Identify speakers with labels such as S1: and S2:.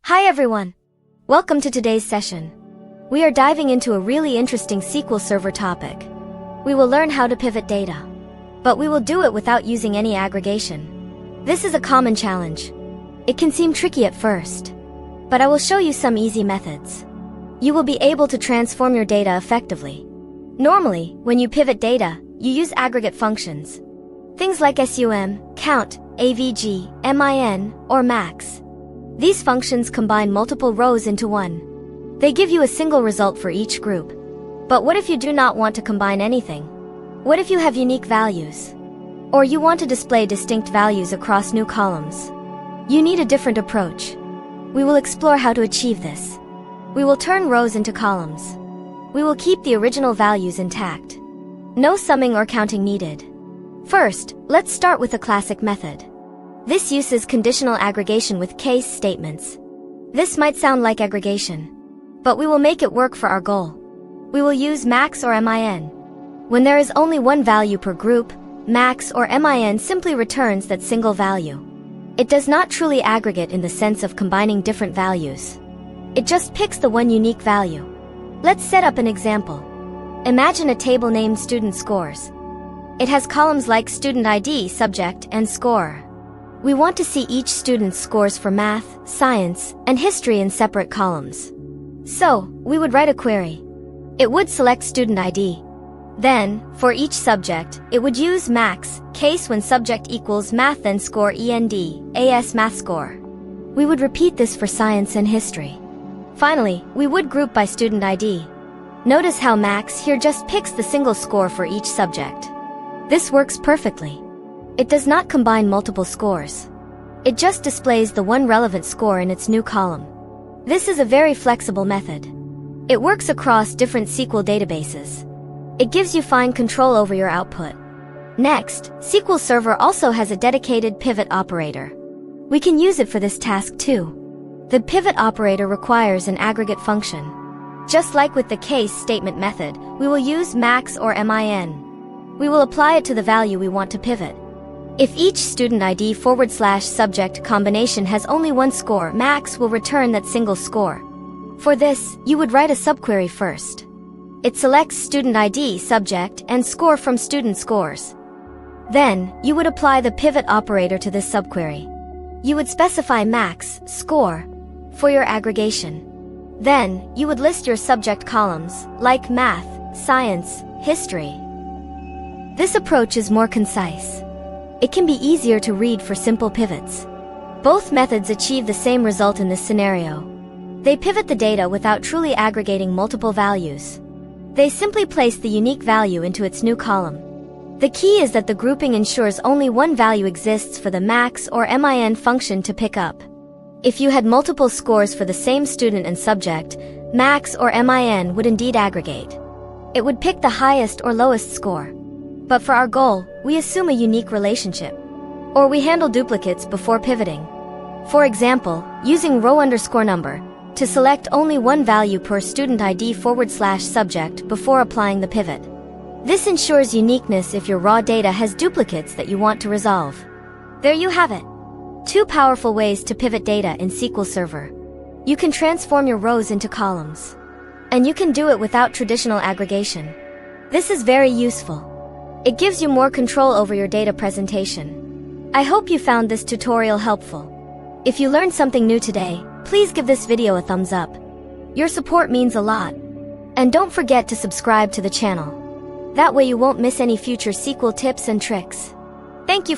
S1: Hi everyone! Welcome to today's session. We are diving into a really interesting SQL Server topic. We will learn how to pivot data. But we will do it without using any aggregation. This is a common challenge. It can seem tricky at first. But I will show you some easy methods. You will be able to transform your data effectively. Normally, when you pivot data, you use aggregate functions. Things like sum, count, avg, min, or max. These functions combine multiple rows into one. They give you a single result for each group. But what if you do not want to combine anything? What if you have unique values? Or you want to display distinct values across new columns? You need a different approach. We will explore how to achieve this. We will turn rows into columns. We will keep the original values intact. No summing or counting needed. First, let's start with a classic method. This uses conditional aggregation with case statements. This might sound like aggregation, but we will make it work for our goal. We will use max or min. When there is only one value per group, max or min simply returns that single value. It does not truly aggregate in the sense of combining different values. It just picks the one unique value. Let's set up an example. Imagine a table named Student Scores. It has columns like Student ID, Subject, and Score. We want to see each student's scores for math, science, and history in separate columns. So, we would write a query. It would select student ID. Then, for each subject, it would use max, case when subject equals math then score END, AS math score. We would repeat this for science and history. Finally, we would group by student ID. Notice how max here just picks the single score for each subject. This works perfectly. It does not combine multiple scores. It just displays the one relevant score in its new column. This is a very flexible method. It works across different SQL databases. It gives you fine control over your output. Next, SQL Server also has a dedicated pivot operator. We can use it for this task too. The pivot operator requires an aggregate function. Just like with the case statement method, we will use max or min. We will apply it to the value we want to pivot. If each student ID /subject combination has only one score, max will return that single score. For this, you would write a subquery first. It selects student ID, subject, and score from student scores. Then, you would apply the pivot operator to this subquery. You would specify max, score, for your aggregation. Then, you would list your subject columns, like math, science, history. This approach is more concise. It can be easier to read for simple pivots. Both methods achieve the same result in this scenario. They pivot the data without truly aggregating multiple values. They simply place the unique value into its new column. The key is that the grouping ensures only one value exists for the max or min function to pick up. If you had multiple scores for the same student and subject, max or min would indeed aggregate. It would pick the highest or lowest score. But for our goal, we assume a unique relationship. Or we handle duplicates before pivoting. For example, using row_number to select only one value per student ID /subject before applying the pivot. This ensures uniqueness if your raw data has duplicates that you want to resolve. There you have it. Two powerful ways to pivot data in SQL Server. You can transform your rows into columns. And you can do it without traditional aggregation. This is very useful. It gives you more control over your data presentation. I hope you found this tutorial helpful. If you learned something new today, please give this video a thumbs up. Your support means a lot. And don't forget to subscribe to the channel. That way you won't miss any future SQL tips and tricks. Thank you for